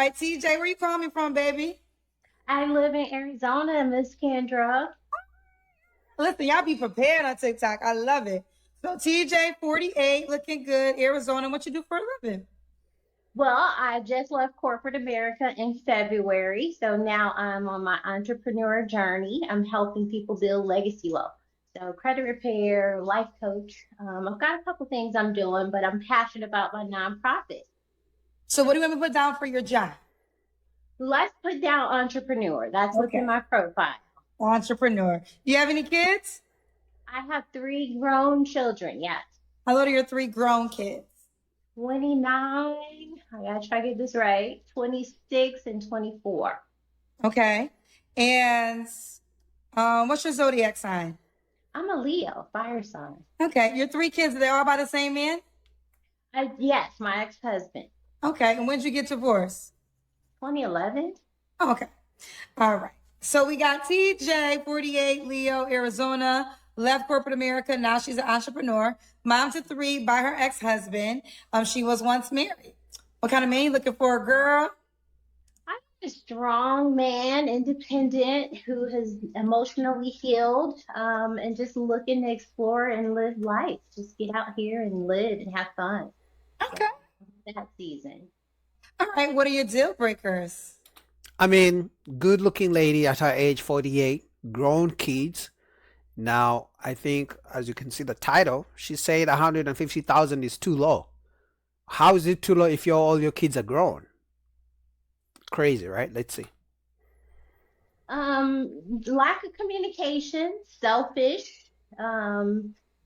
right, TJ, where you calling from, baby? I live in Arizona, Miss Kendra. Listen, y'all be prepared on TikTok. I love it. So TJ, 48, looking good, Arizona. What you do for a living? Well, I just left corporate America in February, so now I'm on my entrepreneur journey. I'm helping people build legacy wealth. So, credit repair, life coach. I've got a couple things I'm doing, but I'm passionate about my nonprofit. So what do you want me to put down for your job? Let's put down entrepreneur. That's what's in Okay. my profile. Entrepreneur. Do you have any kids? I have three grown children, yes. How old are your three grown kids? 29, I gotta try to get this right, 26 and 24. Okay. And what's your zodiac sign? I'm a Leo, fire sign. Okay. Your three kids, are they all by the same man? Yes, my ex-husband. Okay. And when did you get divorced? 2011. Oh, okay. All right. So we got TJ, 48, Leo, Arizona, left corporate America. Now she's an entrepreneur. Mom to three by her ex-husband. She was once married. What kind of man you looking for, girl? I'm a strong man, independent, who has emotionally healed, and just looking to explore and live life. Just get out here and live and have fun. Okay. So, that season. All right. What are your deal breakers? I mean, good looking lady at her age, 48, grown kids. Now, I think, as you can see the title, she said 150,000 is too low. How is it too low if all your kids are grown? Crazy, right? Let's see. Lack of communication, selfish,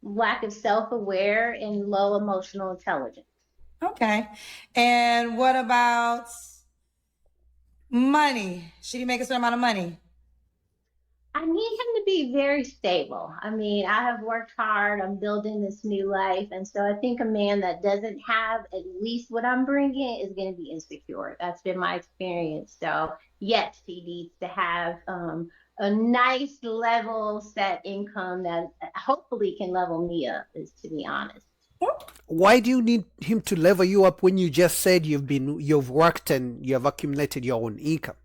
lack of self-aware, and low emotional intelligence. Okay. And what about money? Should he make a certain amount of money? I need him to be very stable. I mean, I have worked hard. I'm building this new life. And so I think a man that doesn't have at least what I'm bringing is going to be insecure. That's been my experience. So, yes, he needs to have a nice level set income that hopefully can level me up, is to be honest. Why do you need him to level you up when you just said you've worked and you have accumulated your own income?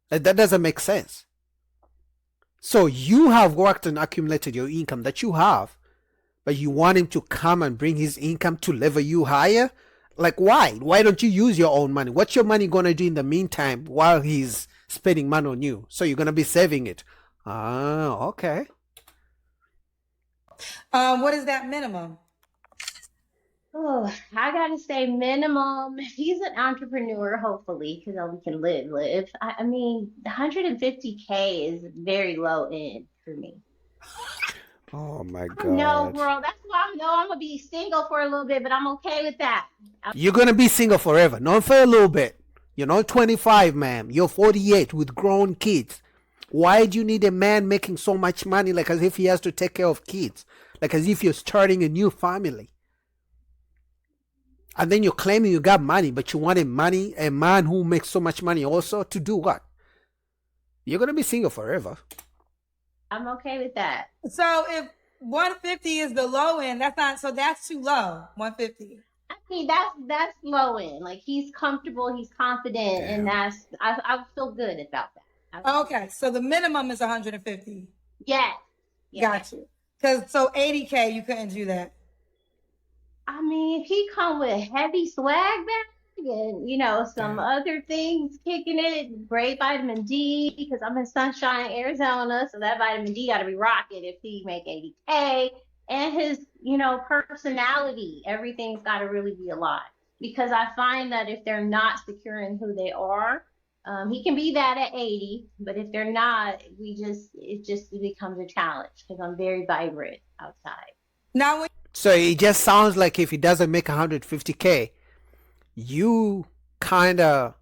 That doesn't make sense. So you have worked and accumulated your income that you have, but you want him to come and bring his income to level you higher? Like, why? Why don't you use your own money? What's your money going to do in the meantime while he's spending money on you? So you're going to be saving it. Ah, okay. What is that minimum? Oh, I gotta say minimum. If he's an entrepreneur, hopefully, because we can live. I mean, 150K is very low end for me. Oh my No, God. bro, that's why I know I'm gonna be single for a little bit, but I'm okay with that. You're going to be single forever, not for a little bit. You're not 25, ma'am. You're 48 with grown kids. Why do you need a man making so much money, like as if he has to take care of kids? Like as if you're starting a new family. And then you're claiming you got money, but you want a man who makes so much money also to do what? You're going to be single forever. I'm okay with that. So if 150 is the low end, that's too low. 150. I mean, that's low end. Like he's comfortable, he's confident, and I feel good about that. Okay, so the minimum is 150. Yes. Got you. Because so 80K, you couldn't do that. I mean, if he come with a heavy swag bag and some other things kicking it, great vitamin D because I'm in Sunshine, Arizona, so that vitamin D got to be rocking if he make 80K. And his personality, everything's got to really be a lot because I find that if they're not secure in who they are, he can be that at 80, but if they're not, it becomes a challenge because I'm very vibrant outside. Now, So it just sounds like if he doesn't make 150K, you kind of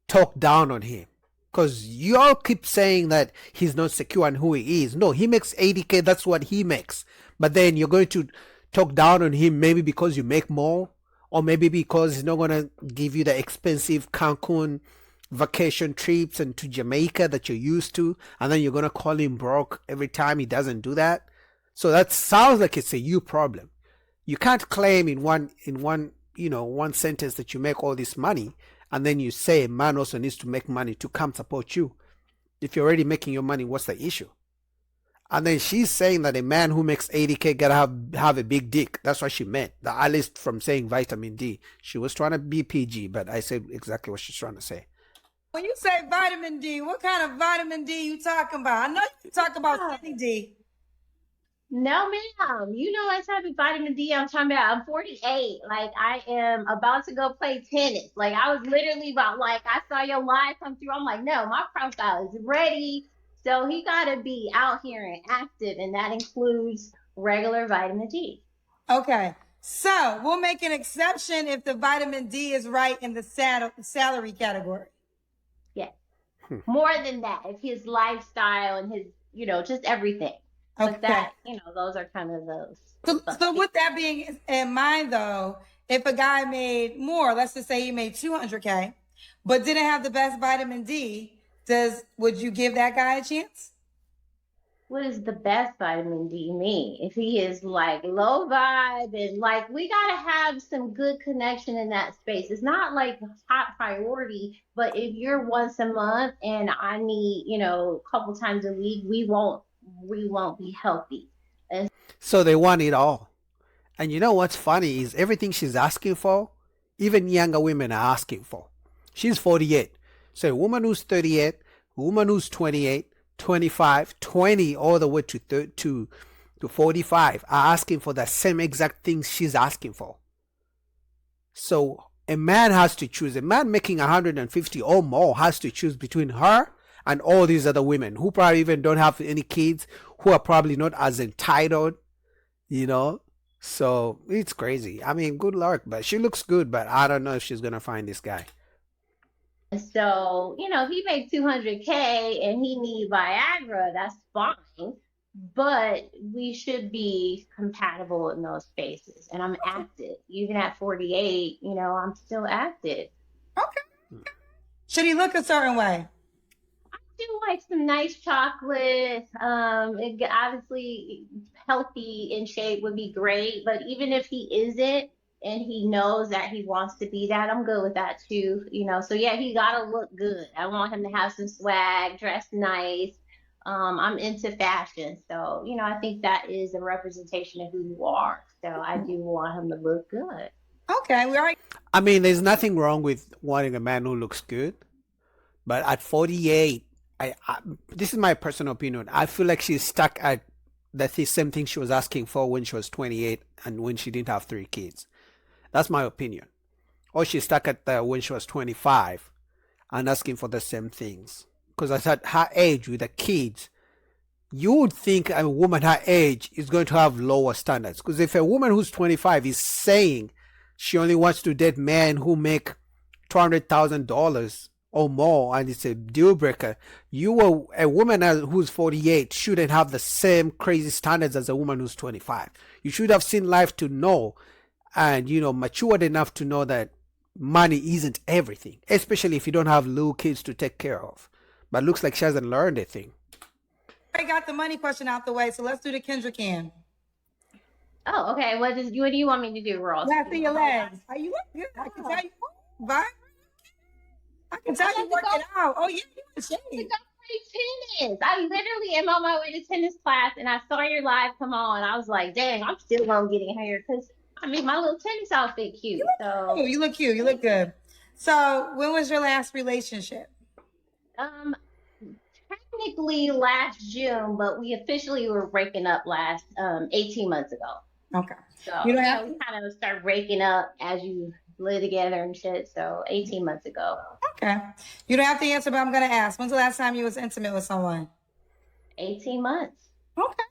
talk down on him. Because you all keep saying that he's not secure in who he is. No, he makes 80K, that's what he makes. But then you're going to talk down on him maybe because you make more, or maybe because he's not going to give you the expensive Cancun vacation trips and to Jamaica that you're used to, and then you're going to call him broke every time he doesn't do that. So that sounds like it's a you problem. You can't claim in one sentence that you make all this money and then you say man also needs to make money to come support you. If you're already making your money, what's the issue? And then she's saying that a man who makes 80K gotta have a big dick. That's what she meant. At least from saying vitamin D. She was trying to be PG, but I said exactly what she's trying to say. When you say vitamin D, what kind of vitamin D you talking about? I know you talk about Sunny D. No, ma'am. You know what type of vitamin D I'm talking about. I'm 48. Like, I am about to go play tennis. Like, I was literally about, like, I saw your live come through. I'm like, no, my profile is ready. So he got to be out here and active, and that includes regular vitamin D. Okay. So we'll make an exception if the vitamin D is right in the salary category. Yes. More than that, if his lifestyle and his, just everything. Okay. But that, those are kind of those. So with that being in mind, though, if a guy made more, let's just say he made 200K, but didn't have the best vitamin D, would you give that guy a chance? What does the best vitamin D mean? If he is like low vibe and like we gotta have some good connection in that space. It's not like top priority, but if you're once a month and I need, a couple times a week, we won't be healthy. So they want it all. And you know what's funny is everything she's asking for, even younger women are asking for. She's 48. So a woman who's 38, a woman who's 28, 25, 20, all the way to 45 are asking for the same exact things she's asking for. So a man has to choose. A man making 150 or more has to choose between her and all these other women who probably even don't have any kids, who are probably not as entitled, So it's crazy. I mean, good luck, but she looks good, but I don't know if she's going to find this guy. So, he made 200K and he need Viagra, that's fine. But we should be compatible in those spaces. And I'm active. Even at 48, I'm still active. Okay. Should he look a certain way? I do like some nice chocolate. Obviously, healthy in shape would be great. But even if he isn't, and he knows that he wants to be that, I'm good with that too, So yeah, he gotta look good. I want him to have some swag, dress nice. I'm into fashion, so I think that is a representation of who you are. So I do want him to look good. Okay, we already. I mean, there's nothing wrong with wanting a man who looks good, but at 48, this is my personal opinion. I feel like she's stuck at the same thing she was asking for when she was 28 and when she didn't have 3 kids. That's my opinion. Or she's stuck at when she was 25 and asking for the same things. Because at her age with the kids, you would think a woman her age is going to have lower standards. Because if a woman who's 25 is saying she only wants to date men who make $200,000 or more and it's a deal breaker, a woman who's 48 shouldn't have the same crazy standards as a woman who's 25. You should have seen life to know and matured enough to know that money isn't everything, especially if you don't have little kids to take care of. But looks like she hasn't learned a thing. I got the money question out the way, so let's do the Kendrick can. Oh, okay. What do you want me to do, Ross? Yeah, see your legs. Are you look good? I can tell you. Bye. I can tell you working out. Oh yeah, you in shape. To go play tennis. I literally am on my way to tennis class, and I saw your live come on. I was like, dang, I'm still gonna get in here because my little tennis outfit cute. You look cute. You look good. So when was your last relationship? Technically last June, but we officially were breaking up last 18 months ago. Okay. So we kind of start breaking up as you live together and shit. So 18 months ago. Okay. You don't have to answer, but I'm gonna ask. When's the last time you was intimate with someone? 18 months. Okay.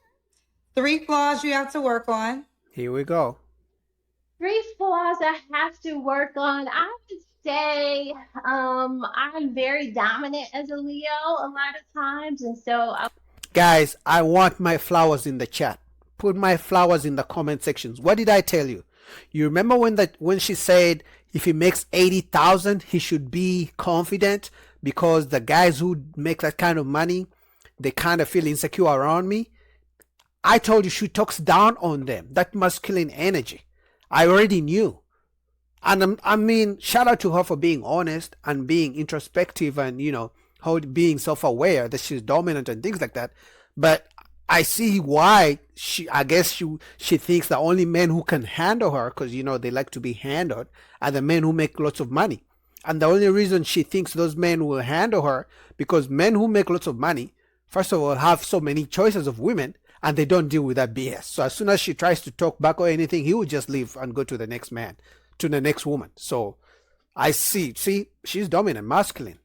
3 flaws you have to work on. Here we go. 3 flaws I have to work on. I would say I'm very dominant as a Leo a lot of times, and so guys, I want my flowers in the chat. Put my flowers in the comment sections. What did I tell you? You remember when she said if he makes 80,000 he should be confident, because the guys who make that kind of money, they kind of feel insecure around me. I told you she talks down on them, that masculine energy. I already knew. And I mean, shout out to her for being honest and being introspective and, you know, how being self-aware that she's dominant and things like that. But I see why I guess she thinks the only men who can handle her, because, you know, they like to be handled, are the men who make lots of money. And the only reason she thinks those men will handle her, because men who make lots of money, first of all, have so many choices of women, and they don't deal with that BS. So as soon as she tries to talk back or anything, he will just leave and go to the next man, to the next woman. So I see, she's dominant, masculine.